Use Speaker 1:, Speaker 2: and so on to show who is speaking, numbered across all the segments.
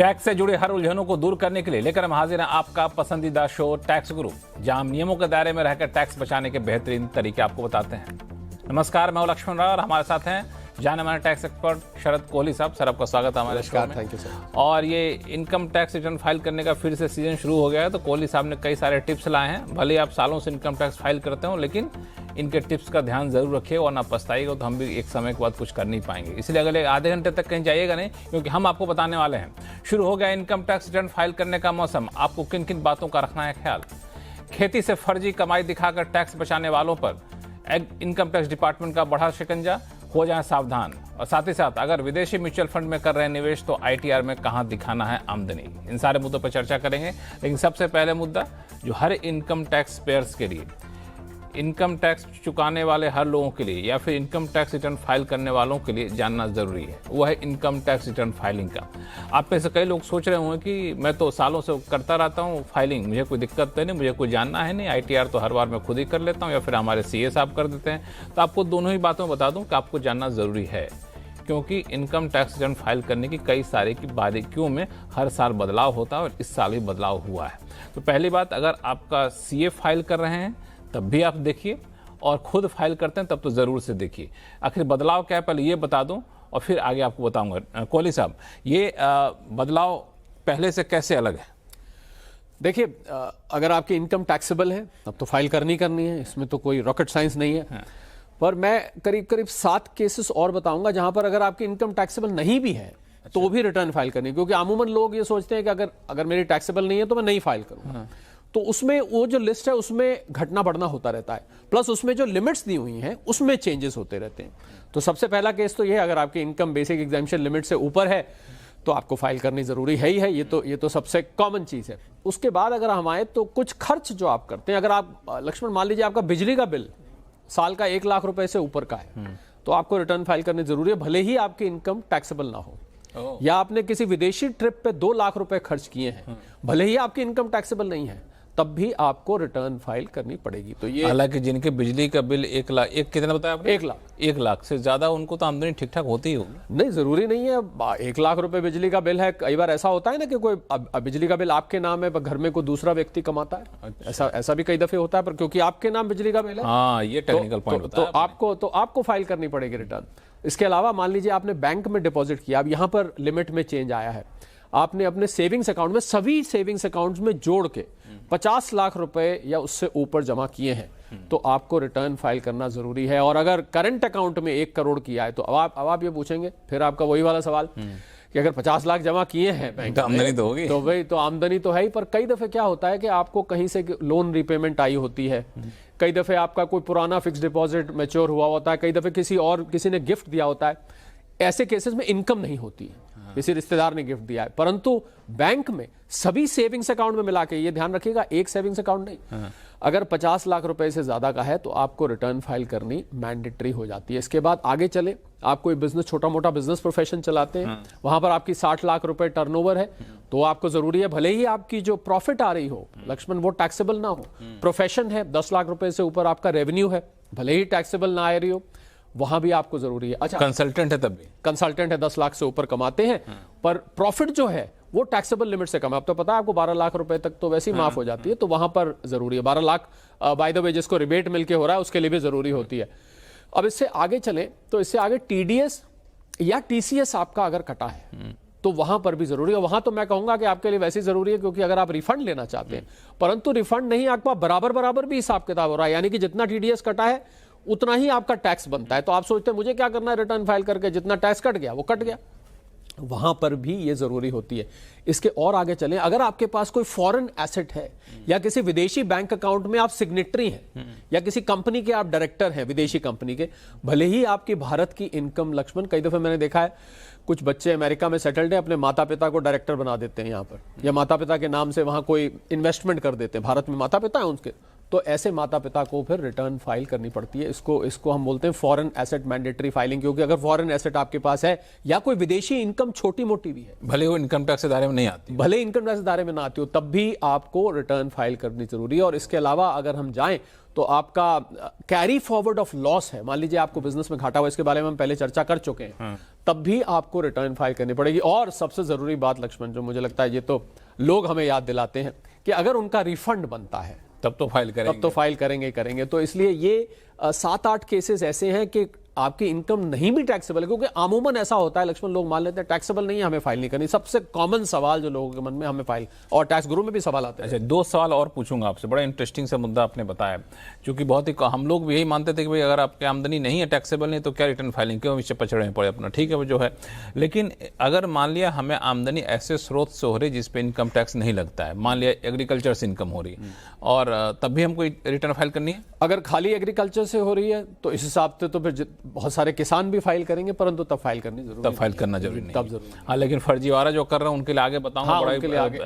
Speaker 1: Tax से जुड़े हर उलझनों को दूर करने के लिए लेकर हम हाजिर हैं आपका पसंदीदा शो टैक्स गुरु, जहां हम नियमों के दायरे में रहकर टैक्स बचाने के बेहतरीन तरीके आपको बताते हैं। नमस्कार, मैं हूं लक्ष्मण राव और हमारे साथ हैं जाने माने टैक्स एक्सपर्ट शरद कोहली साहब। सर, आपका स्वागत है हमारे शो में।
Speaker 2: Thank you sir.
Speaker 1: और ये इनकम टैक्स रिटर्न फाइल करने का फिर से सीजन शुरू हो गया है, तो कोहली साहब ने कई सारे टिप्स लाए हैं। भले आप सालों से इनकम टैक्स फाइल करते हो, लेकिन इनके टिप्स का ध्यान जरूर रखिए और ना पछताइएगा तो हम भी एक समय के बाद कुछ कर नहीं पाएंगे। इसलिए अगले आधे घंटे तक कहीं जाइएगा नहीं, क्योंकि हम आपको बताने वाले हैं। शुरू हो गया इनकम टैक्स रिटर्न फाइल करने का मौसम। आपको किन किन बातों का रखना है ख्याल। खेती से फर्जी कमाई दिखाकर टैक्स बचाने वालों पर इनकम टैक्स डिपार्टमेंट का बढ़ा शिकंजा, हो जाएं सावधान। और साथ ही साथ अगर विदेशी म्यूचुअल फंड में कर रहे हैं निवेश तो आईटीआर में कहां दिखाना है आमदनी। इन सारे मुद्दों पर चर्चा करेंगे, लेकिन सबसे पहले मुद्दा जो हर इनकम टैक्स पेयर्स के लिए, इनकम टैक्स चुकाने वाले हर लोगों के लिए या फिर इनकम टैक्स रिटर्न फाइल करने वालों के लिए जानना जरूरी है, वो है इनकम टैक्स रिटर्न फाइलिंग का। आप में से कई लोग सोच रहे होंगे कि मैं तो सालों से करता रहता हूँ फाइलिंग, मुझे कोई दिक्कत तो नहीं, मुझे कोई जानना है नहीं, आईटीआर तो हर बार मैं खुद ही कर लेता हूँ या फिर हमारे सीए साहब कर देते हैं। तो आपको दोनों ही बातों में बता दूँ कि आपको जानना ज़रूरी है, क्योंकि इनकम टैक्स रिटर्न फाइल करने की कई सारे की बारीकियों में हर साल बदलाव होता है और इस साल भी बदलाव हुआ है। तो पहली बात, अगर आपका सीए फाइल कर रहे हैं तब भी आप देखिए, और खुद फाइल करते हैं तब तो ज़रूर से देखिए आखिर बदलाव क्या है, पहले ये बता दूं और फिर आगे आपको बताऊंगा। कोहली साहब, ये बदलाव पहले से कैसे अलग है?
Speaker 2: देखिए, अगर आपकी इनकम टैक्सेबल है तब तो फाइल करनी है, इसमें तो कोई रॉकेट साइंस नहीं है। हाँ। पर मैं करीब 7 केसेस और बताऊंगा जहां पर अगर आपकी इनकम टैक्सेबल नहीं भी है तो भी रिटर्न फाइल करनी, क्योंकि अमूमन लोग ये सोचते हैं कि अगर मेरी टैक्सेबल नहीं है तो मैं नहीं फाइल करूंगा। हाँ। तो उसमें वो जो लिस्ट है उसमें घटना बढ़ना होता रहता है, प्लस उसमें जो लिमिट्स दी हुई हैं उसमें चेंजेस होते रहते हैं। तो सबसे पहला केस तो ये है, अगर आपकी इनकम बेसिक एग्जाम्पशन लिमिट से ऊपर है तो आपको फाइल करनी जरूरी है ही है। ये तो सबसे कॉमन चीज है। उसके बाद अगर हम आए तो कुछ खर्च जो आप करते हैं, अगर आप लक्ष्मण मान लीजिए आपका बिजली का बिल साल का 1 लाख रुपए से ऊपर का है तो आपको रिटर्न फाइल करनी जरूरी है, भले ही आपकी इनकम टैक्सेबल ना हो। या आपने किसी विदेशी ट्रिप पे 2 लाख रुपए खर्च किए हैं, भले ही आपकी इनकम टैक्सेबल नहीं है, तब भी आपको रिटर्न फाइल करनी पड़ेगी। तो ये
Speaker 1: हालांकि जिनके बिजली का बिल 1 लाख, कितना बताया आपने? 1 लाख से ज्यादा, उनको तो आमदनी ठीक ठाक होती ही होगी।
Speaker 2: नहीं, जरूरी नहीं है। 1 लाख रुपए बिजली का बिल है। कई बार ऐसा होता है ना कि कोई बिजली का बिल आपके नाम है पर घर में कोई दूसरा व्यक्ति कमाता है। अच्छा। ऐसा भी कई दफे होता है, पर क्योंकि आपके नाम बिजली का बिल है।
Speaker 1: हाँ, ये टेक्निकल पॉइंट होता है।
Speaker 2: तो आपको फाइल करनी पड़ेगी रिटर्न। इसके अलावा मान लीजिए आपने बैंक में डिपॉजिट किया, अब यहां पर लिमिट में चेंज आया है, आपने अपने सेविंग्स अकाउंट में सभी सेविंग्स अकाउंट्स में जोड़ के 50 लाख रुपए या उससे ऊपर जमा किए हैं तो आपको रिटर्न फाइल करना जरूरी है। और अगर करंट अकाउंट में 1 करोड़ किया है तो अब आप ये पूछेंगे फिर आपका वही वाला सवाल कि अगर 50 लाख जमा किए हैं बैंक
Speaker 1: तो आमदनी तो होगी,
Speaker 2: तो भाई तो आमदनी तो है ही। पर कई दफे क्या होता है कि आपको कहीं से लोन रिपेमेंट आई होती है, कई दफे आपका कोई पुराना फिक्स डिपॉजिट मैच्योर हुआ होता है, कई दफे किसी ने गिफ्ट दिया होता है। ऐसे केसेस में इनकम नहीं होती है, किसी रिश्तेदार ने गिफ्ट दिया है। परंतु बैंक में सभी सेविंग्स अकाउंट में मिला के, ये ध्यान रखिएगा, एक सेविंग्स अकाउंट नहीं, अगर 50 लाख रुपए से ज्यादा का है तो आपको रिटर्न फाइल करनी मैंडेटरी हो जाती है। इसके बाद आगे चले, आप कोई बिजनेस, छोटा मोटा बिजनेस प्रोफेशन चलाते हैं, वहां पर आपकी 60 लाख रुपए टर्नओवर है तो आपको जरूरी है, भले ही आपकी जो प्रॉफिट आ रही हो लक्ष्मण वो टैक्सेबल ना हो। प्रोफेशन है, 10 लाख रुपए से ऊपर आपका रेवेन्यू है, भले ही टैक्सेबल ना आ रही हो, वहां भी आपको जरूरी है। अच्छा,
Speaker 1: कंसल्टेंट है तब भी,
Speaker 2: कंसल्टेंट है, 10 लाख से ऊपर कमाते हैं पर प्रॉफिट जो है वो टैक्सेबल लिमिट से कम है। अब तो पता है आपको 12 लाख रुपए तक तो वैसे ही माफ हो जाती है, तो वहां पर जरूरी है। 12 लाख बाय द वे जिसको रिबेट मिलके हो रहा है उसके लिए भी जरूरी होती है। अब इससे आगे चले तो इससे आगे टीडीएस या टीसीएस आपका अगर कटा है तो वहां पर भी जरूरी है। वहां तो मैं कहूंगा कि आपके लिए वैसे जरूरी है, क्योंकि अगर आप रिफंड लेना चाहते हैं, परंतु रिफंड नहीं, आपका बराबर भी हिसाब किताब हो रहा है, यानी कि जितना टीडीएस कटा है उतना ही आपका टैक्स बनता है। तो आप सोचते हैं मुझे क्या करना है रिटर्न फाइल करके, जितना टैक्स कट गया वो कट गया, वहां पर भी ये जरूरी होती है। इसके और आगे चलें, अगर आपके पास कोई फॉरेन एसेट है या किसी विदेशी बैंक अकाउंट में आप सिग्नेटरी हैं या किसी कंपनी के आप डायरेक्टर हैं विदेशी कंपनी के, भले ही आपकी भारत की इनकम, लक्ष्मण कई दफे मैंने देखा है कुछ बच्चे अमेरिका में सेटल्ड है, अपने माता पिता को डायरेक्टर बना देते हैं यहाँ पर, या माता पिता के नाम से वहां कोई इन्वेस्टमेंट कर देते हैं। भारत में माता पिता है उनके, तो ऐसे माता पिता को फिर रिटर्न फाइल करनी पड़ती है। इसको हम बोलते हैं फॉरेन एसेट मैंडेटरी फाइलिंग, क्योंकि अगर फॉरेन एसेट आपके पास है या कोई विदेशी इनकम छोटी मोटी भी है,
Speaker 1: भले वो इनकम टैक्स के दायरे में नहीं आती,
Speaker 2: भले इनकम टैक्स दायरे में ना आती हो, तब भी आपको रिटर्न फाइल करनी जरूरी है। और इसके अलावा अगर हम जाएं तो आपका कैरी फॉरवर्ड ऑफ लॉस है, मान लीजिए आपको बिजनेस में घाटा हुआ, इसके बारे में हम पहले चर्चा कर चुके हैं, तब भी आपको रिटर्न फाइल करनी पड़ेगी। और सबसे जरूरी बात लक्ष्मण, जो मुझे लगता है ये तो लोग हमें याद दिलाते हैं, कि अगर उनका रिफंड बनता है
Speaker 1: तब तो फाइल करेंगे,
Speaker 2: तब तो फाइल करेंगे। तो इसलिए ये 7-8 केसेस ऐसे हैं कि आपकी इनकम नहीं भी टैक्सेबल है, क्योंकि अमूमन ऐसा होता है लक्ष्मण, लोग मान लेते हैं टैक्सेबल नहीं है, हमें फाइल नहीं करनी। सबसे कॉमन सवाल जो लोगों के मन में, हमें फाइल, और टैक्स गुरु में भी सवाल आते हैं।
Speaker 1: अच्छा, 2 सवाल और पूछूंगा आपसे, बड़ा इंटरेस्टिंग सा मुद्दा आपने बताया, क्योंकि बहुत ही हम लोग भी यही मानते थे कि भाई अगर आपकी आमदनी नहीं है, टैक्सेबल नहीं, तो क्या रिटर्न फाइलिंग, क्यों इससे पछड़े पड़े अपना, ठीक है वो जो है। लेकिन अगर मान लिया हमें आमदनी ऐसे स्रोत से हो रही है जिसपे इनकम टैक्स नहीं लगता है, मान लिया एग्रीकल्चर से इनकम हो रही है, और तब भी हमको रिटर्न फाइल करनी है?
Speaker 2: अगर खाली एग्रीकल्चर से हो रही है तो इस हिसाब से तो फिर बहुत सारे किसान भी फाइल करेंगे, परंतु तब फाइल करनी जरूरी,
Speaker 1: तब फाइल करना जरूरी नहीं,
Speaker 2: तब जरूरी।
Speaker 1: हाँ, लेकिन फर्जीवाड़ा जो कर रहे हैं उनके लिए आगे बताऊंगा,
Speaker 2: हाँ,
Speaker 1: बड़ा
Speaker 2: उनके लिए आगे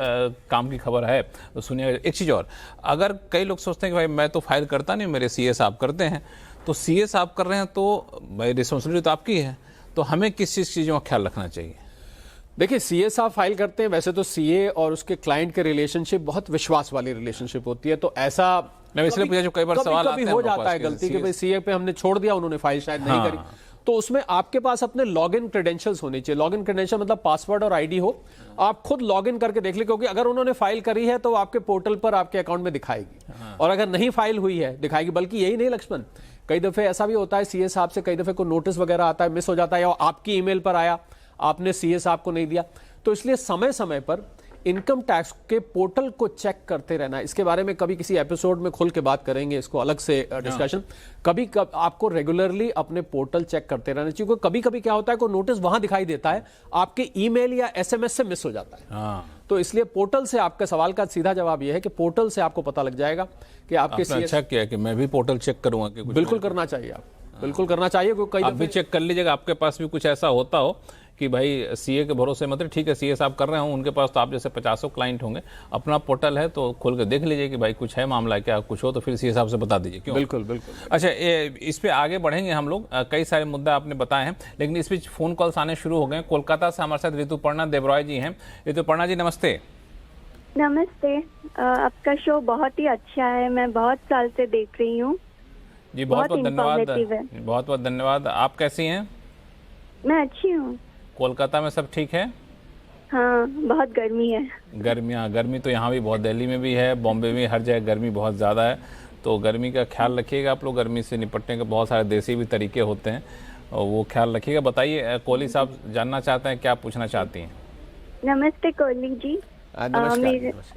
Speaker 1: काम की खबर है, तो सुनिएगा। एक चीज और, अगर कई लोग सोचते हैं कि भाई मैं तो फाइल करता नहीं, मेरे सीए साहब करते हैं, तो सीए साहब कर रहे हैं तो भाई रिस्पॉन्सिबिलिटी तो आपकी है, तो हमें किस चीज़ों का ख्याल रखना चाहिए?
Speaker 2: देखिए, सीए साहब फाइल करते हैं, वैसे तो सीए और उसके क्लाइंट के रिलेशनशिप बहुत विश्वास वाली रिलेशनशिप होती है, तो ऐसा
Speaker 1: मैं इसलिए पूछा जो कई बार सवाल आते हैं,
Speaker 2: हो जाता है गलती कि भाई सीए पे हमने छोड़ दिया, उन्होंने फाइल शायद नहीं करी, तो उसमें आपके पास अपने लॉगिन क्रेडेंशियल्स होने चाहिए। लॉगिन क्रेडेंशियल मतलब पासवर्ड और आईडी हो, आप खुद लॉगिन करके देख ले, क्योंकि अगर उन्होंने फाइल करी है तो आपके पोर्टल पर आपके अकाउंट में दिखाएगी, और अगर नहीं फाइल हुई है दिखाएगी। बल्कि यही नहीं लक्ष्मण, कई दफे ऐसा भी होता है सीए साहब से कई दफे कोई नोटिस वगैरह आता है, मिस हो जाता है, या आपकी ईमेल पर आया, आपने सीए साहब को नहीं दिया, तो इसलिए समय समय पर इनकम टैक्स के पोर्टल को चेक करते रहना। इसके बारे में कभी किसी एपिसोड में खुल के बात करेंगे, इसको अलग से डिस्कशन। कभी आपको रेगुलरली अपने पोर्टल चेक करते रहना चाहिए, क्योंकि कभी कभी क्या होता है, कोई नोटिस वहां दिखाई देता है, आपके ईमेल या एसएमएस से मिस हो जाता है। तो इसलिए पोर्टल से, आपके सवाल का सीधा जवाब यह है कि पोर्टल से आपको पता लग जाएगा कि आपके
Speaker 1: अच्छा किया कि मैं भी पोर्टल चेक करूंगा कि
Speaker 2: बिल्कुल करना चाहिए, आप बिल्कुल करना चाहिए। क्योंकि
Speaker 1: आप भी चेक कर लीजिएगा, आपके पास भी कुछ ऐसा होता हो कि भाई सीए के भरोसे मतलब ठीक है, सीए साहब कर रहे हो, उनके पास तो आप जैसे 50 क्लाइंट होंगे, अपना पोर्टल है तो खोल के देख लीजिए कि भाई कुछ है मामला, क्या कुछ हो तो फिर सीए साहब से बता दीजिए, क्यों?
Speaker 2: बिल्कुल बिल्कुल।
Speaker 1: अच्छा, इस पे आगे बढ़ेंगे हम लोग, कई सारे मुद्दे आपने बताए हैं, लेकिन इस बीच फोन कॉल्स आने शुरू हो गए। कोलकाता से हमारे साथ ऋतुपर्णा देवराय जी हैं। ऋतुपर्णा जी नमस्ते।
Speaker 3: नमस्ते, आपका शो बहुत ही अच्छा है, मैं बहुत साल से देख रही हूँ
Speaker 1: जी। बहुत बहुत धन्यवाद, बहुत बहुत धन्यवाद। आप कैसी हैं?
Speaker 3: मैं अच्छी हूँ।
Speaker 1: कोलकाता में सब ठीक है?
Speaker 3: हाँ, बहुत गर्मी है।
Speaker 1: गर्मी तो यहाँ भी बहुत, दिल्ली में भी है, बॉम्बे में, हर जगह गर्मी बहुत ज़्यादा है, तो गर्मी का ख्याल रखिएगा आप लोग। गर्मी से निपटने के बहुत सारे देसी भी तरीके होते हैं, और वो ख्याल रखिएगा। बताइए, कोहली साहब जानना चाहते हैं, क्या पूछना चाहती हैं?
Speaker 3: नमस्ते कोहली जी।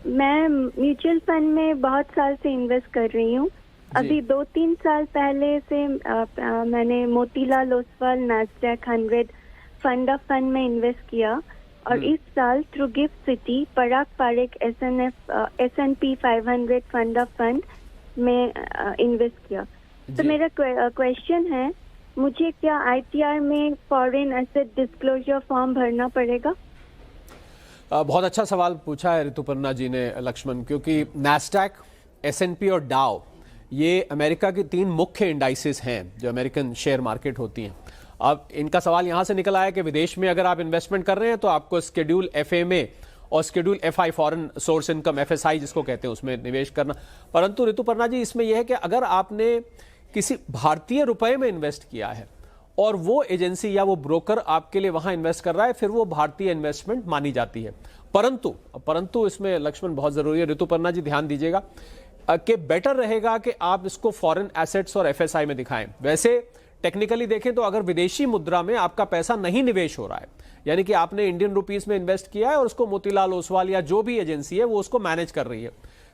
Speaker 3: मैं म्यूचुअल फंड में बहुत साल से इन्वेस्ट कर रही हूँ। अभी 2-3 साल पहले से मैंने Motilal Oswal Nasdaq 100 fund of fund में इन्वेस्ट किया, और इस साल through gift city Parag Parekh S&P 500 fund of fund में इन्वेस्ट किया। तो मेरा क्वेश्चन है, मुझे क्या ITR में फॉरेन एसेट डिस्क्लोजर फॉर्म भरना पड़ेगा?
Speaker 2: बहुत अच्छा सवाल पूछा है ऋतुपर्णा जी ने लक्ष्मण, क्योंकि नैस्डैक, S&P और डाउ ये अमेरिका की 3 मुख्य इंडाइसेस हैं जो अमेरिकन शेयर मार्केट होती हैं। अब इनका सवाल यहां से निकल आया कि विदेश में अगर आप इन्वेस्टमेंट कर रहे हैं तो आपको शेड्यूल FMA और schedule FI foreign source income FSI जिसको कहते हैं उसमें निवेश करना। परंतु ऋतुपर्णा जी, इसमें यह है कि अगर आपने किसी भारतीय रुपए में इन्वेस्ट किया है और वो एजेंसी या वो ब्रोकर आपके लिए वहां इन्वेस्ट कर रहा है, फिर वो भारतीय इन्वेस्टमेंट मानी जाती है। परंतु इसमें लक्ष्मण बहुत जरूरी है, ऋतुपर्णा जी ध्यान दीजिएगा कि बेटर रहेगा कि आप इसको फॉरेन एसेट्स और FSI में दिखाएं। वैसे टेक्निकली देखें तो अगर विदेशी मुद्रा में आपका पैसा नहीं निवेश हो रहा है, यानी कि आपने इंडियन रुपीस में इन्वेस्ट किया है और उसको मोतीलाल ओसवाल या जो भी एजेंसी है वो उसको मैनेज कर रही है,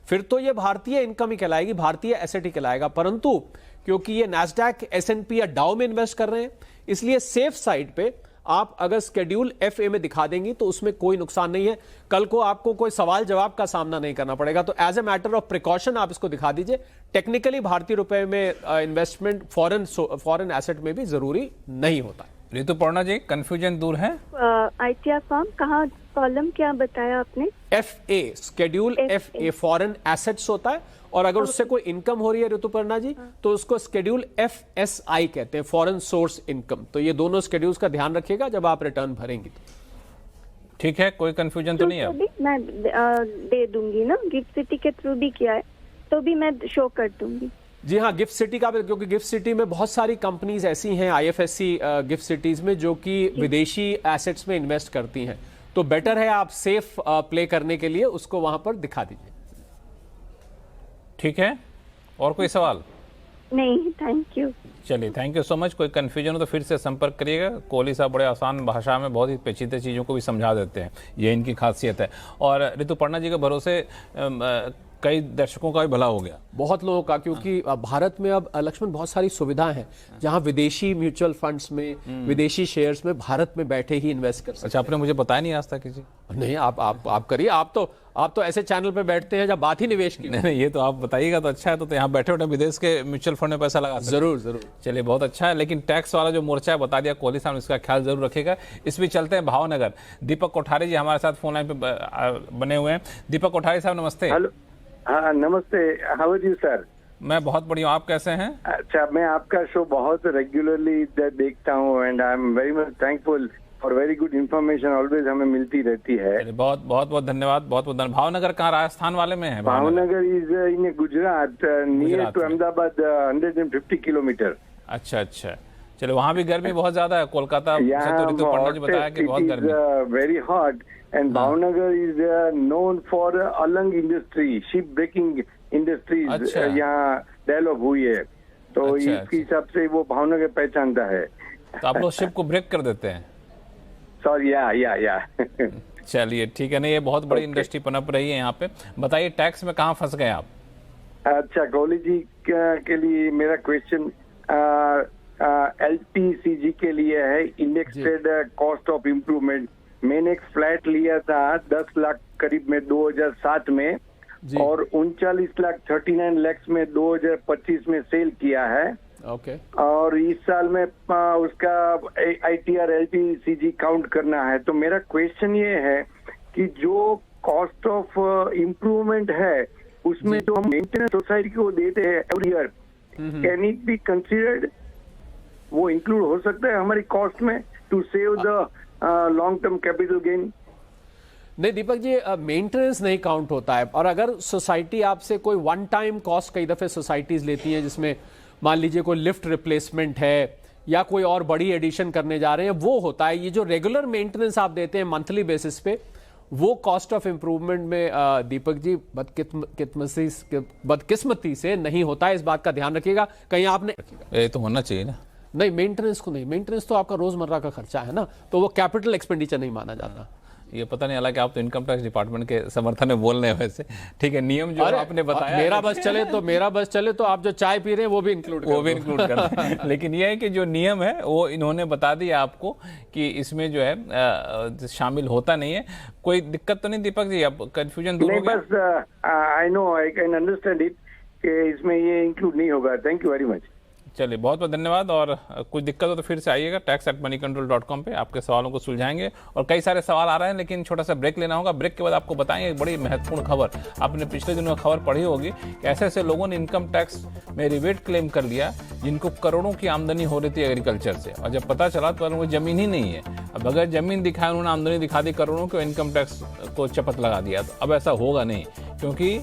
Speaker 2: फिर तो ये भारतीय इनकम ही कहलाएगी, भारतीय एसेट ही कहलाएगा। परंतु क्योंकि ये नैस्डैक, S&P या डाउ में इन्वेस्ट कर रहे हैं, इसलिए सेफ साइड पे आप अगर शेड्यूल FA में दिखा देंगी तो उसमें कोई नुकसान नहीं है। कल को आपको कोई सवाल जवाब का सामना नहीं करना पड़ेगा। तो as a matter of precaution आप इसको दिखा दीजिए। टेक्निकली भारतीय रुपए में इन्वेस्टमेंट फॉरेन एसेट में भी जरूरी नहीं होता।
Speaker 1: ऋतुपर्णा जी, कंफ्यूजन दूर है?
Speaker 3: ITR फॉर्म कहाँ कॉलम क्या बताया आपने?
Speaker 2: FA, schedule FA foreign assets होता है, और अगर उससे कोई इनकम हो रही है ऋतुपर्णा जी, तो उसको स्केड्यूल FSI कहते हैं, फॉरेन सोर्स इनकम। तो ये दोनों स्केड्यूल्स का ध्यान रखिएगा जब आप रिटर्न भरेंगे।
Speaker 1: ठीक है, कोई कंफ्यूजन तो नहीं है?
Speaker 3: मैं दे दूंगी ना, गिफ्ट सिटी के थ्रू भी किया है तो भी मैं शो कर दूंगी।
Speaker 2: जी हाँ, गिफ्ट सिटी का भी, क्योंकि गिफ्ट सिटी में बहुत सारी कंपनीज ऐसी हैं IFSC गिफ्ट सिटीज में जो कि विदेशी एसेट्स में इन्वेस्ट करती हैं, तो बेटर है आप सेफ प्ले करने के लिए उसको वहां पर दिखा दीजिए।
Speaker 1: ठीक है, और कोई सवाल?
Speaker 3: नहीं, थैंक यू।
Speaker 1: चलिए, थैंक यू सो मच। कोई कन्फ्यूजन हो तो फिर से संपर्क करिएगा। कोहली साहब बड़े आसान भाषा में बहुत ही पेचीदे चीज़ों को भी समझा देते हैं, ये इनकी खासियत है। और ऋतुपर्णा जी के भरोसे कई दर्शकों का भी भला हो गया,
Speaker 2: बहुत लोगों का, क्योंकि भारत में अब लक्ष्मण बहुत सारी सुविधाएं हैं जहां विदेशी म्यूचुअल फंड्स में, विदेशी शेयर्स में भारत में बैठे ही इन्वेस्ट कर सकते हैं।
Speaker 1: अच्छा, आपने मुझे बताया नहीं आज तक किसी?
Speaker 2: नहीं, आप करिए। आप तो ऐसे चैनल पे बैठते हैं जब बात ही निवेश की।
Speaker 1: नहीं, ये तो आप बताइएगा तो अच्छा है। तो यहाँ बैठे बैठे विदेश के म्यूचुअल फंड में पैसा लगा सकते हैं।
Speaker 2: जरूर।
Speaker 1: चलिए, बहुत अच्छा है। लेकिन टैक्स वाला जो मोर्चा है बता दिया कोहली साहब, इसका ख्याल जरूर रखेगा। इस बीच चलते हैं भावनगर। दीपक कोठारी जी हमारे साथ फोन लाइन पे बने हुए हैं। दीपक कोठारी साहब, नमस्ते।
Speaker 4: हेलो, हाँ नमस्ते। How are you sir?
Speaker 1: मैं बहुत बढ़िया, आप कैसे हैं?
Speaker 4: अच्छा, मैं आपका शो बहुत रेगुलरली देखता हूँ and I am very much thankful for very good information always हमें मिलती रहती है।
Speaker 1: बहुत बहुत धन्यवाद, बहुत बहुत धन्यवाद। भावनगर कहाँ, राजस्थान वाले में है?
Speaker 4: Bhavnagar is in Gujarat, near to Ahmedabad, 150 kilometre.
Speaker 1: अच्छा, चलो, वहाँ भी गर्मी बहुत ज्यादा है। कोलकाता से तो ऋतुपर्णा जी बताया कि बहुत गर्मी,
Speaker 4: very hot. And Bhavnagar is known for Alang industry, ship breaking industries
Speaker 1: अच्छा।
Speaker 4: यहाँ डेवलप हुई है, तो
Speaker 1: अच्छा,
Speaker 4: इसके हिसाब से वो भावनगर पहचानता है।
Speaker 1: तो आप लोग शिप को ब्रेक कर देते हैं?
Speaker 4: सॉरी, या
Speaker 1: चलिए, ठीक है। नहीं, ये बहुत बड़ी इंडस्ट्री पनप रही है यहाँ पे। बताइए, टैक्स में कहाँ फंस गए आप?
Speaker 4: अच्छा, कोहली जी के लिए मेरा क्वेश्चन LTCG के लिए है, इंडेक्सेड कॉस्ट ऑफ इम्प्रूवमेंट। मैंने एक फ्लैट लिया था 10 लाख करीब में 2007 में, और 39 लाख 39 लाख में 2025 में सेल किया है।
Speaker 2: ओके।
Speaker 4: और इस साल में उसका ITR LTCG काउंट करना है। तो मेरा क्वेश्चन ये है कि जो कॉस्ट ऑफ इम्प्रूवमेंट है उसमें जो हम मेंटेनेंस सोसाइटी को देते हैं every year, can it be considered? वो इंक्लूड हो सकता है हमारी कॉस्ट में to save the long term capital gain?
Speaker 2: नहीं दीपक जी, मेंटेनेंस नहीं काउंट होता है। और अगर सोसाइटी आपसे कोई वन टाइम कॉस्ट, कई दफे सोसाइटीज लेती हैं जिसमें मान लीजिए कोई लिफ्ट रिप्लेसमेंट है या कोई और बड़ी एडिशन करने जा रहे हैं, वो होता है। ये जो रेगुलर मेंटेनेंस आप देते हैं मंथली बेसिस पे, वो कॉस्ट ऑफ इंप्रूवमेंट में दीपक जी बदकिस्मती से नहीं होता है। इस बात का ध्यान रखिएगा। कहीं आपने,
Speaker 1: ये तो होना चाहिए ना।
Speaker 2: नहीं, मेंटेनेंस को नहीं, मेंटेनेंस तो आपका रोजमर्रा का खर्चा है ना, तो वो कैपिटल एक्सपेंडिचर नहीं माना जाता।
Speaker 1: ये पता नहीं, हालांकि आप तो इनकम टैक्स डिपार्टमेंट के समर्थन में बोल रहे हैं वैसे। ठीक है, नियम जो आपने बताया,
Speaker 2: मेरा बस चले तो आप जो चाय पी रहे हैं वो भी इंक्लूड
Speaker 1: कर दें। लेकिन ये है कि जो नियम है वो इन्होंने बता दिया आपको कि इसमें जो है शामिल होता नहीं है। कोई दिक्कत तो नहीं दीपक जी? अब कंफ्यूजन दूर हो गया?
Speaker 4: बस I know, I can understand it कि इसमें ये इंक्लूड नहीं होगा। Thank you very much.
Speaker 1: चलिए, बहुत बहुत धन्यवाद। और कुछ दिक्कत हो तो फिर से आइएगा tax@moneycontrol.com पे, आपके सवालों को सुलझाएंगे। और कई सारे सवाल आ रहे हैं, लेकिन छोटा सा ब्रेक लेना होगा। ब्रेक के बाद आपको बताएंगे एक बड़ी महत्वपूर्ण खबर। आपने पिछले दिनों में खबर पढ़ी होगी कि ऐसे ऐसे लोगों ने इनकम टैक्स में रिबेट क्लेम कर लिया जिनको करोड़ों की आमदनी हो रही थी एग्रीकल्चर से, और जब पता चला तो उनको जमीन ही नहीं है। अब अगर जमीन दिखाए, उन्होंने आमदनी दिखा दी करोड़ों को, इनकम टैक्स को चपत लगा दिया। तो अब ऐसा होगा नहीं, क्योंकि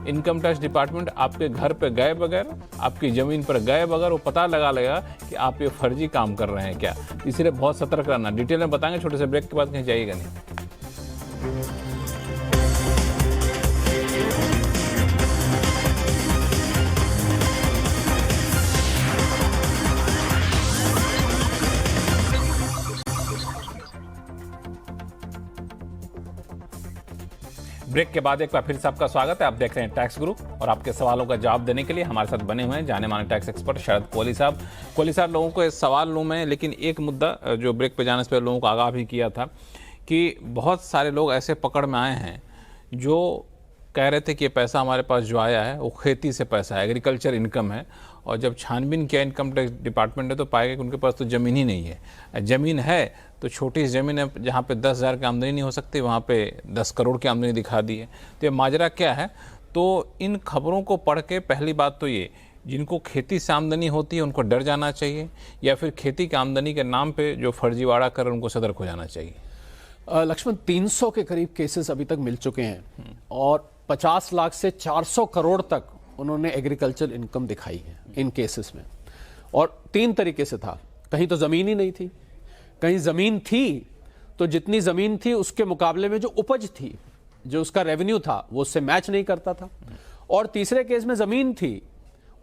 Speaker 1: इनकम टैक्स डिपार्टमेंट आपके घर पे गए बगैर, आपकी जमीन पर गए बगैर वो पता लगा लेगा कि आप ये फर्जी काम कर रहे हैं क्या। इसलिए बहुत सतर्क रहना। डिटेल में बताएंगे छोटे से ब्रेक के बाद, कहीं जाइएगा नहीं। ब्रेक के बाद एक बार फिर से आपका स्वागत है। आप देख रहे हैं टैक्स गुरु, और आपके सवालों का जवाब देने के लिए हमारे साथ बने हुए हैं जाने माने टैक्स एक्सपर्ट शरद कोहली साहब। कोहली साहब, लोगों को सवाल लूँ मैं, लेकिन एक मुद्दा जो ब्रेक पे जाने से पहले लोगों को आगाह भी किया था कि बहुत सारे लोग ऐसे पकड़ में आए हैं जो कह रहे थे कि ये पैसा हमारे पास जो आया है वो खेती से पैसा है, एग्रीकल्चर इनकम है, और जब छानबीन किया इनकम टैक्स डिपार्टमेंट ने तो पाया कि उनके पास तो ज़मीन ही नहीं है। ज़मीन है तो छोटी सी ज़मीन है, जहाँ पे 10,000 की आमदनी नहीं हो सकती वहाँ पे 10 करोड़ की आमदनी दिखा दी है। तो ये माजरा क्या है? तो इन खबरों को पढ़ के पहली बात तो ये, जिनको खेती से आमदनी होती है उनको डर जाना चाहिए, या फिर खेती की आमदनी के नाम पे जो फर्जीवाड़ा कर उनको सतर्क हो जाना चाहिए।
Speaker 2: लक्ष्मण, 300 के करीब केसेस अभी तक मिल चुके हैं और 50 लाख से 400 करोड़ तक उन्होंने एग्रीकल्चर इनकम दिखाई है इन केसेस में। और 3 तरीके से था, कहीं तो ज़मीन ही नहीं थी, कहीं ज़मीन थी तो जितनी ज़मीन थी उसके मुकाबले में जो उपज थी, जो उसका रेवेन्यू था वो उससे मैच नहीं करता था, और तीसरे केस में ज़मीन थी,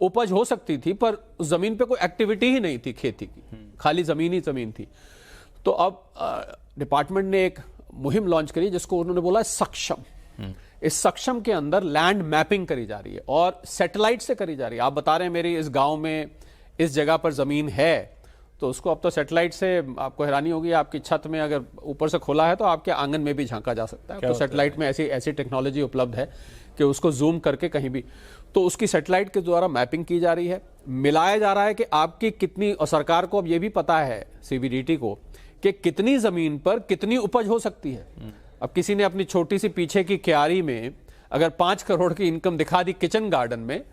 Speaker 2: उपज हो सकती थी पर उस ज़मीन पे कोई एक्टिविटी ही नहीं थी खेती की, खाली ज़मीन ही ज़मीन थी। तो अब डिपार्टमेंट ने एक मुहिम लॉन्च करी जिसको उन्होंने बोला सक्षम। इस सक्षम के अंदर लैंड मैपिंग करी जा रही है और सैटेलाइट से करी जा रही है। आप बता रहे हैं मेरी इस गांव में इस जगह पर ज़मीन है, तो उसको अब तो सैटेलाइट से आपको हैरानी होगी, आपकी छत में अगर ऊपर से खोला है तो आपके आंगन में भी झांका जा सकता है। तो सैटेलाइट में ऐसी टेक्नोलॉजी उपलब्ध है कि उसको जूम करके कहीं भी, तो उसकी सैटेलाइट के द्वारा मैपिंग की जा रही है, मिलाया जा रहा है कि आपकी कितनी, और सरकार को अब ये भी पता है सीबीडीटी को कि कितनी ज़मीन पर कितनी उपज हो सकती है। अब किसी ने अपनी छोटी सी पीछे की क्यारी में अगर 5 करोड़ की इनकम दिखा दी किचन गार्डन में,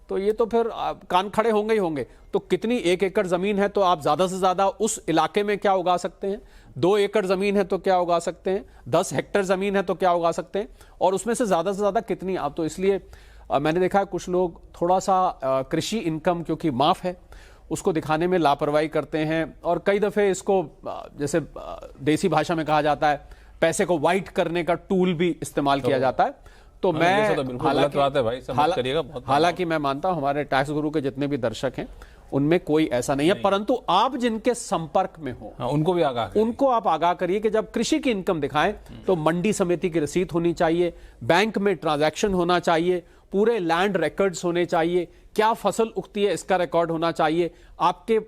Speaker 2: तो ये तो फिर कान खड़े होंगे ही होंगे। तो कितनी 1 एकड़ ज़मीन है तो आप ज़्यादा से ज़्यादा उस इलाके में क्या उगा सकते हैं, 2 एकड़ ज़मीन है तो क्या उगा सकते हैं, 10 हेक्टेयर ज़मीन है तो क्या उगा सकते हैं, और उसमें से ज़्यादा कितनी आप। तो इसलिए मैंने देखा है कुछ लोग थोड़ा सा कृषि इनकम क्योंकि माफ़ है उसको दिखाने में लापरवाही करते हैं, और कई दफ़े इसको जैसे देसी भाषा में कहा जाता है पैसे को वाइट करने का टूल भी इस्तेमाल किया जाता है। तो मैं हालांकि मैं मानता हूं हमारे टैक्स गुरु के जितने भी दर्शक हैं उनमें कोई ऐसा नहीं है, परंतु आप जिनके संपर्क में हो उनको आप आगाह करिए कि जब कृषि की इनकम दिखाएं तो मंडी समिति की रसीद होनी चाहिए, बैंक में ट्रांजैक्शन होना चाहिए, पूरे लैंड रिकॉर्ड्स होने चाहिए, क्या फसल उगती है इसका रिकॉर्ड होना चाहिए, आपके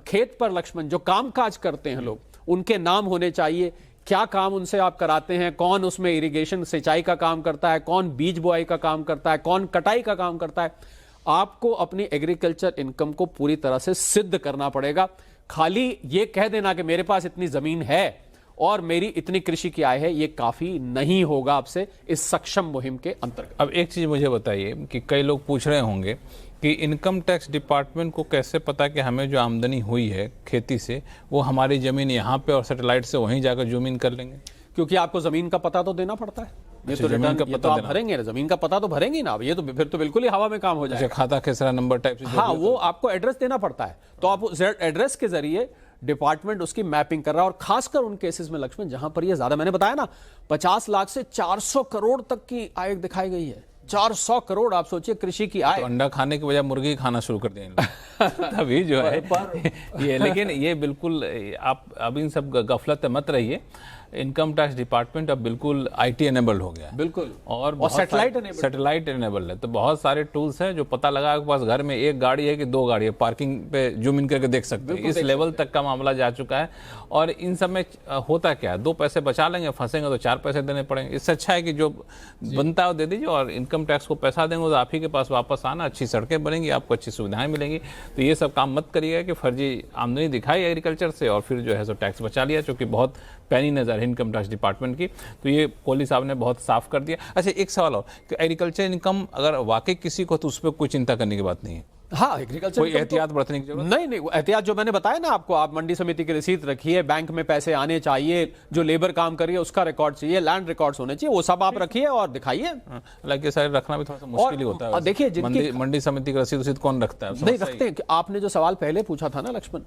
Speaker 2: खेत पर लक्ष्मण जो काम काज करते हैं लोग उनके नाम होने चाहिए, क्या काम उनसे आप कराते हैं, कौन उसमें इरिगेशन सिंचाई का काम करता है, कौन बीज बुआई का काम करता है, कौन कटाई का काम करता है। आपको अपनी एग्रीकल्चर इनकम को पूरी तरह से सिद्ध करना पड़ेगा। खाली ये कह देना कि मेरे पास इतनी जमीन है और मेरी इतनी कृषि की आय है, ये काफी नहीं होगा आपसे इस सक्षम मुहिम के अंतर्गत।
Speaker 1: अब एक चीज मुझे बताइए कि कई लोग पूछ रहे होंगे कि इनकम टैक्स डिपार्टमेंट को कैसे पता कि हमें जो आमदनी हुई है खेती से वो हमारी जमीन यहाँ पे और सैटेलाइट से वहीं जाकर जूम इन कर लेंगे?
Speaker 2: क्योंकि आपको जमीन का पता तो देना पड़ता है, ये तो रिटर्न का पता आप भरेंगे ना, जमीन का पता तो भरेंगे ना आप, ये तो फिर तो बिल्कुल ही हवा में काम हो जाएगा।
Speaker 1: खाता खेसरा नंबर टाइप से,
Speaker 2: हाँ, वो आपको एड्रेस देना पड़ता है, तो आप उस एड्रेस के जरिए डिपार्टमेंट उसकी मैपिंग कर रहा है। और खासकर उन केसेस में लक्ष्मण जहां पर ये ज्यादा, मैंने बताया ना 50 लाख से 400 करोड़ तक की आय दिखाई गई है। 400 करोड़, आप सोचिए कृषि की आय।
Speaker 1: तो अंडा खाने की बजाय मुर्गी खाना शुरू कर देंगे तभी जो है ये। लेकिन ये बिल्कुल आप अब इन सब गफलत मत रहिए। इनकम टैक्स डिपार्टमेंट अब बिल्कुल आईटी एनेबल्ड हो गया है,
Speaker 2: बिल्कुल,
Speaker 1: और
Speaker 2: सैटेलाइट
Speaker 1: एनेबल्ड है। तो बहुत सारे टूल्स हैं जो पता लगा आपके पास घर में 1 गाड़ी है कि 2 गाड़ी है, पार्किंग पे जूम इन करके देख सकते हैं। इस लेवल तक का मामला जा चुका है। और इन सब में होता क्या है, 2 पैसे बचा लेंगे, फंसेंगे तो 4 पैसे देने पड़ेंगे। इससे अच्छा है कि जो बनता है वो दे दीजिए, और इनकम टैक्स को पैसा देंगे तो आप ही के पास वापस आना, अच्छी सड़कें बनेंगी, आपको अच्छी सुविधाएं मिलेंगी। तो ये सब काम मत करिएगा कि फर्जी आमदनी दिखाई एग्रीकल्चर से और फिर जो है सो टैक्स बचा लिया, क्योंकि बहुत पैनी नज़र है इनकम टैक्स डिपार्टमेंट की। तो ये कोहली साहब ने बहुत साफ कर दिया। अच्छा, एक सवाल और कि एग्रीकल्चर इनकम अगर वाकई किसी को, तो उस पर कोई चिंता करने की बात नहीं है?
Speaker 2: हाँ, एग्रीकल्चर
Speaker 1: कोई एहतियात बरतने की जरूरत
Speaker 2: नहीं। एहतियात जो मैंने बताया ना आपको, आप मंडी समिति की रसीद रखिए, बैंक में पैसे आने चाहिए, जो लेबर काम करिए उसका रिकॉर्ड चाहिए, लैंड रिकॉर्ड्स होने चाहिए, वो सब आप रखिए और दिखाइए।
Speaker 1: हालांकि सर रखना भी थोड़ा सा मुश्किल ही होता है।
Speaker 2: देखिए,
Speaker 1: मंडी समिति की रसीद कौन रखता है?
Speaker 2: नहीं रखते। आपने जो सवाल पहले पूछा था ना लक्ष्मण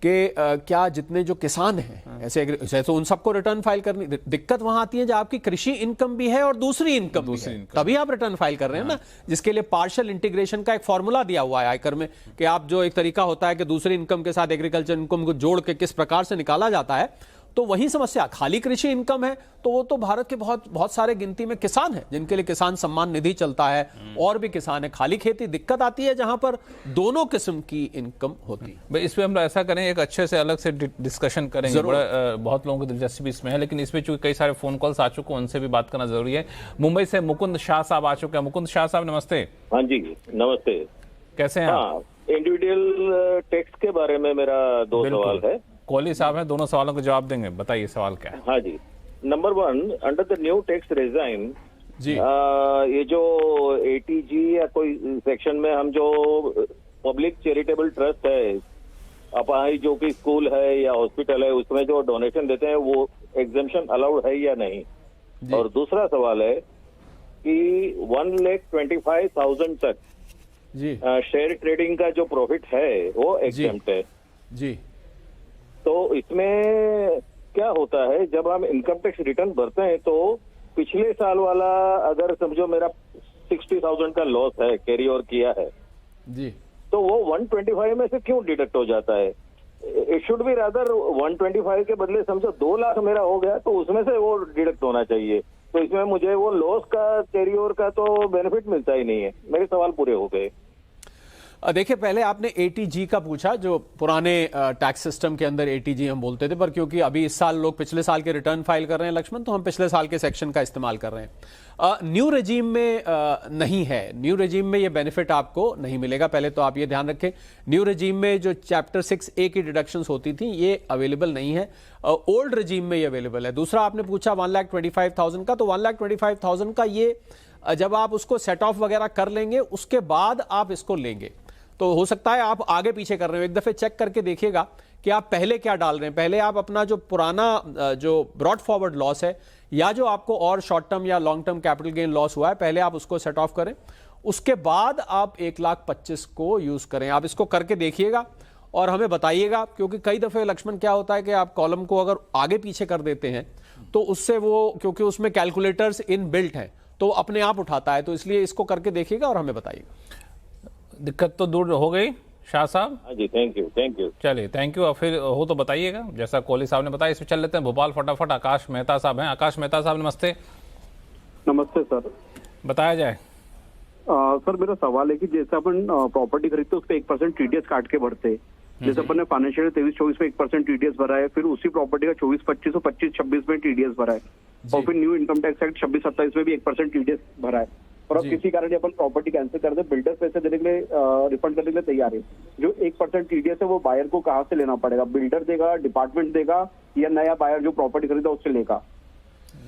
Speaker 2: कि क्या जितने जो किसान हैं ऐसे तो उन सबको रिटर्न फाइल करनी, दिक्कत वहां आती है जब आपकी कृषि इनकम भी है और दूसरी इनकम, तभी आप रिटर्न फाइल कर रहे हैं ना, जिसके लिए पार्शियल इंटीग्रेशन का एक फॉर्मूला दिया हुआ है आयकर में कि आप जो एक तरीका होता है कि दूसरी इनकम के साथ एग्रीकल्चर इनकम को जोड़ के किस प्रकार से निकाला जाता है। तो वही समस्या, खाली कृषि इनकम है तो वो तो भारत के बहुत सारे गिनती में किसान हैं जिनके लिए किसान सम्मान निधि चलता है, और भी किसान है। खाली खेती दिक्कत आती है जहां पर दोनों किस्म की इनकम होती है।
Speaker 1: भाई इस पे हम ऐसा करें, एक अच्छे से अलग से डिस्कशन करेंगे, बहुत लोगों की दिलचस्पी इसमें है, लेकिन इसमें चूंकि कई सारे फोन कॉल्स आ चुके हैं, उनसे भी बात करना जरूरी है। मुंबई से मुकुंद शाह साहब आ चुके हैं। मुकुंद शाह साहब नमस्ते।
Speaker 5: हाँ जी नमस्ते।
Speaker 1: कैसे हैं आप?
Speaker 5: इंडिविजुअल टैक्स के बारे में मेरा 2 सवाल है।
Speaker 1: कोहली साहब हैं, दोनों सवालों के जवाब देंगे। बताइए सवाल क्या है।
Speaker 5: हाँ जी। Number 1, under the new tax regime
Speaker 2: जी
Speaker 5: ये जो ATG या कोई सेक्शन में हम जो पब्लिक चैरिटेबल ट्रस्ट है, अपाही जो कि स्कूल है या हॉस्पिटल है, उसमें जो डोनेशन देते हैं वो एग्जेम्पशन अलाउड है या नहीं। और दूसरा सवाल है कि 1,25,000 तक
Speaker 2: जी
Speaker 5: शेयर ट्रेडिंग का जो प्रॉफिट है वो एग्जेम्प्ट है।
Speaker 2: जी
Speaker 5: तो इसमें क्या होता है, जब हम इनकम टैक्स रिटर्न भरते हैं तो पिछले साल वाला अगर समझो मेरा 60,000 का लॉस है, कैरी ओवर किया है,
Speaker 2: जी
Speaker 5: तो वो 125 में से क्यों डिडक्ट हो जाता है? इट शुड बी रादर 125 के बदले समझो 2 लाख मेरा हो गया तो उसमें से वो डिडक्ट होना चाहिए। तो इसमें मुझे वो लॉस का कैरी ओवर का तो बेनिफिट मिलता ही नहीं है। मेरे सवाल पूरे हो गए।
Speaker 2: देखिए, पहले आपने ATG का पूछा, जो पुराने टैक्स सिस्टम के अंदर ATG हम बोलते थे, पर क्योंकि अभी इस साल लोग पिछले साल के रिटर्न फाइल कर रहे हैं लक्ष्मण, तो हम पिछले साल के सेक्शन का इस्तेमाल कर रहे हैं। न्यू रेजीम में नहीं है, न्यू रेजीम में ये बेनिफिट आपको नहीं मिलेगा। पहले तो आप ये ध्यान रखें, न्यू रेजीम में जो चैप्टर 6A की डिडक्शंस होती थी ये अवेलेबल नहीं है, ओल्ड रेजीम में ये अवेलेबल है। दूसरा आपने पूछा 1,25,000 का, तो 1,25,000 का ये जब आप उसको सेट ऑफ वगैरह कर लेंगे उसके बाद आप इसको लेंगे, तो हो सकता है आप आगे पीछे कर रहे हो। एक दफे चेक करके देखिएगा कि आप पहले क्या डाल रहे हैं। पहले आप अपना जो पुराना जो ब्रॉड फॉरवर्ड लॉस है या जो आपको और शॉर्ट टर्म या long term capital gain loss हुआ है, पहले आप उसको सेट ऑफ करें, उसके बाद आप 1,25,000 को यूज करें। आप इसको करके देखिएगा और हमें बताइएगा, क्योंकि कई दफे लक्ष्मण क्या होता है कि आप कॉलम को अगर आगे पीछे कर देते हैं तो उससे वो, क्योंकि उसमें कैलकुलेटर्स इन बिल्ट हैं, तो अपने आप उठाता है। तो इसलिए इसको करके देखिएगा और हमें बताइएगा।
Speaker 1: दिक्कत तो दूर हो गई शाह साहब?
Speaker 5: हाँ जी, थैंक यू।
Speaker 1: चलिए, थैंक यू। और फिर हो तो बताइएगा, जैसा कोहली साहब ने बताया। इस पर चल लेते हैं भोपाल फटाफट। आकाश मेहता साहब हैं। आकाश मेहता साहब, नमस्ते।
Speaker 6: नमस्ते सर।
Speaker 1: बताया जाए।
Speaker 6: सर, मेरा सवाल है कि जैसे अपन प्रॉपर्टी खरीदते उस पर 1% TDS काट के भरते, जैसे अपन ने फाइनेंशियल 23-24 में 1% TDS भरा है, फिर उसी प्रॉपर्टी का 24-25 और 25-26 में TDS भरा है, और फिर न्यू इनकम टैक्स एक्ट 26-27 में भी 1% TDS भरा है, और अब किसी कारण अपन प्रॉपर्टी कैंसिल कर दे, बिल्डर पैसे देने के लिए रिफंड करने के लिए तैयार है। जो 1% TDS है वो बायर को कहाँ से लेना पड़ेगा? बिल्डर देगा, डिपार्टमेंट देगा, या नया बायर जो प्रॉपर्टी खरीदा उससे लेगा?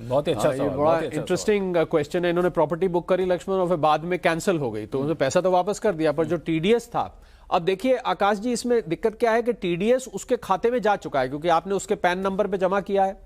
Speaker 1: बहुत ही अच्छा सवाल,
Speaker 2: बड़ा इंटरेस्टिंग क्वेश्चन है। इन्होंने प्रॉपर्टी बुक करी लक्ष्मण और फिर बाद में कैंसिल हो गई, तो उन्होंने पैसा तो वापस कर दिया, पर जो TDS था, अब देखिए आकाश जी, इसमें दिक्कत क्या है कि TDS उसके खाते में जा चुका है, क्योंकि आपने उसके पैन नंबर पे जमा किया है।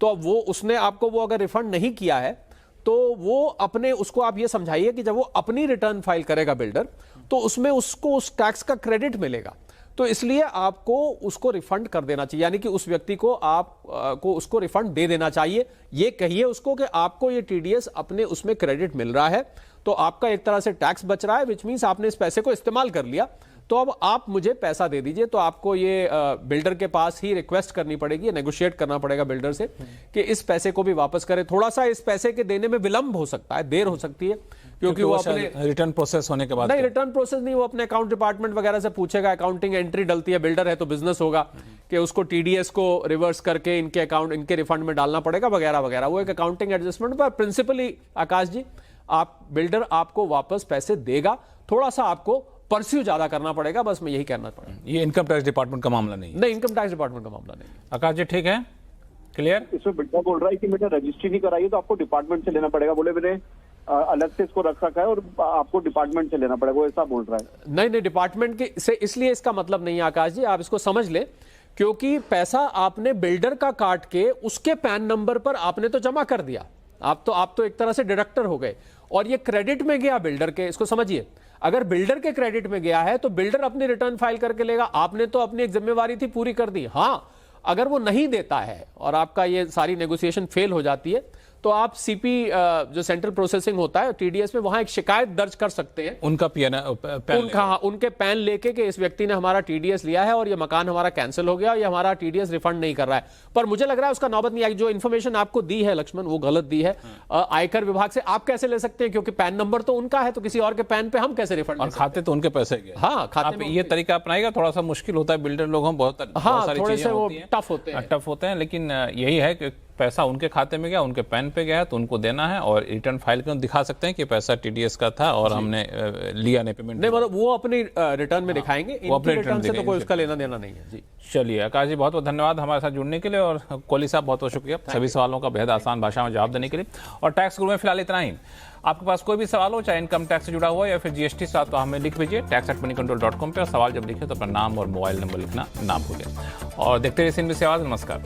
Speaker 2: तो अब वो उसने आपको वो अगर रिफंड नहीं किया है तो वो अपने, उसको आप ये समझाइए कि जब वो अपनी रिटर्न फाइल करेगा बिल्डर, तो उसमें उसको उस टैक्स का क्रेडिट मिलेगा। तो इसलिए आपको उसको रिफंड कर देना चाहिए, यानी कि उस व्यक्ति को को उसको रिफंड दे देना चाहिए। ये कहिए उसको कि आपको ये TDS अपने उसमें क्रेडिट मिल रहा है, तो आपका एक तरह से टैक्स बच रहा है, विच मींस आपने इस पैसे को इस्तेमाल कर लिया, तो अब आप मुझे पैसा दे दीजिए। तो आपको ये बिल्डर के पास ही रिक्वेस्ट करनी पड़ेगी, नेगोशिएट करना पड़ेगा बिल्डर से कि इस पैसे को भी वापस करें। थोड़ा सा इस पैसे के देने में विलंब हो सकता है, देर हो सकती है, क्योंकि वो अपने
Speaker 1: रिटर्न प्रोसेस होने के बाद
Speaker 2: नहीं, रिटर्न प्रोसेस नहीं, वो अपने अकाउंट डिपार्टमेंट वगैरह से पूछेगा, अकाउंटिंग एंट्री डलती है, बिल्डर है तो बिजनेस होगा कि उसको TDS को रिवर्स करके इनके अकाउंट, इनके रिफंड में डालना पड़ेगा वगैरह वगैरह। वो एक अकाउंटिंग एडजस्टमेंट, पर प्रिंसिपली आकाश जी, आप बिल्डर आपको वापस पैसे देगा, थोड़ा सा आपको परस्यू ज्यादा करना पड़ेगा, बस मैं यही कहना पड़ेगा।
Speaker 1: ये इनकम टैक्स डिपार्टमेंट का मामला नहीं है।
Speaker 2: नहीं, इनकम टैक्स डिपार्टमेंट का मामला नहीं।
Speaker 1: आकाश जी, ठीक है, क्लियर?
Speaker 6: इसमें बिल्डर बोल रहा है कि मैंने रजिस्ट्री नहीं कराई है तो आपको डिपार्टमेंट से लेना पड़ेगा, बोले मैंने अलग से इसको रख रखा है और आपको डिपार्टमेंट से लेना पड़ेगा, वो ऐसा बोल रहा है।
Speaker 2: नहीं नहीं, डिपार्टमेंट के से इसलिए इसका मतलब नहीं है आकाश जी, आप इसको समझ ले, क्योंकि पैसा आपने बिल्डर का काट के उसके पैन नंबर पर आपने तो जमा कर दिया, आप तो एक तरह से डिडक्टर हो गए, और ये क्रेडिट में गया बिल्डर के। इसको समझिए, अगर बिल्डर के क्रेडिट में गया है तो बिल्डर अपनी रिटर्न फाइल करके लेगा, आपने तो अपनी एक जिम्मेवारी थी पूरी कर दी। हाँ, अगर वो नहीं देता है और आपका ये सारी नेगोशिएशन फेल हो जाती है, तो आप CP जो सेंट्रल प्रोसेसिंग होता है TDS में, वहां एक शिकायत दर्ज कर सकते हैं,
Speaker 1: उनका
Speaker 2: उनके पैन लेके कि इस व्यक्ति ने हमारा TDS लिया है और ये मकान हमारा कैंसिल हो गया, ये हमारा TDS रिफंड नहीं कर रहा है। पर मुझे लग रहा है उसका नौबत नहीं आई। जो इन्फॉर्मेशन आपको दी है लक्ष्मण, वो गलत दी है। आयकर विभाग से आप कैसे ले सकते हैं, क्योंकि पैन नंबर तो उनका है, तो किसी और के पैन पे हम कैसे रिफंड,
Speaker 1: और खाते तो उनके पैसे गए।
Speaker 2: हाँ, खाते में
Speaker 1: ये तरीका अपनाएगा, थोड़ा सा मुश्किल होता है, बिल्डर लोग हम बहुत सारी
Speaker 2: थोड़े से
Speaker 1: चीजें
Speaker 2: वो
Speaker 1: होती हैं,
Speaker 2: टफ होते हैं,
Speaker 1: लेकिन यही है कि पैसा उनके खाते में गया, उनके पैन पे गया है तो उनको देना है, और रिटर्न फाइल कर दिखा सकते हैं कि पैसा टीडीएस का था और हमने लिया नहीं पेमेंट।
Speaker 2: नहीं, मतलब वो अपने रिटर्न में दिखाएंगे,
Speaker 1: वो अपने
Speaker 2: रिटर्न से तो
Speaker 1: दिखाएंगे।
Speaker 2: कोई उसका लेना देना नहीं है जी।
Speaker 1: चलिए आकाश जी, बहुत बहुत धन्यवाद हमारे साथ जुड़ने के लिए, और कोहली साहब बहुत बहुत शुक्रिया सभी सवालों का बेहद आसान भाषा में जवाब देने के लिए। और टैक्स गुरु में फिलहाल इतना ही। आपके पास कोई भी सवाल हो, चाहे इनकम टैक्स से जुड़ा हुआ या फिर जीएसटी से, तो हमें लिख भेजिए tax@moneycontrol.com पे, और सवाल जब लिखे तो अपना नाम और मोबाइल नंबर लिखना ना भूलें। और देखते रहिए CNBC आवाज़। नमस्कार।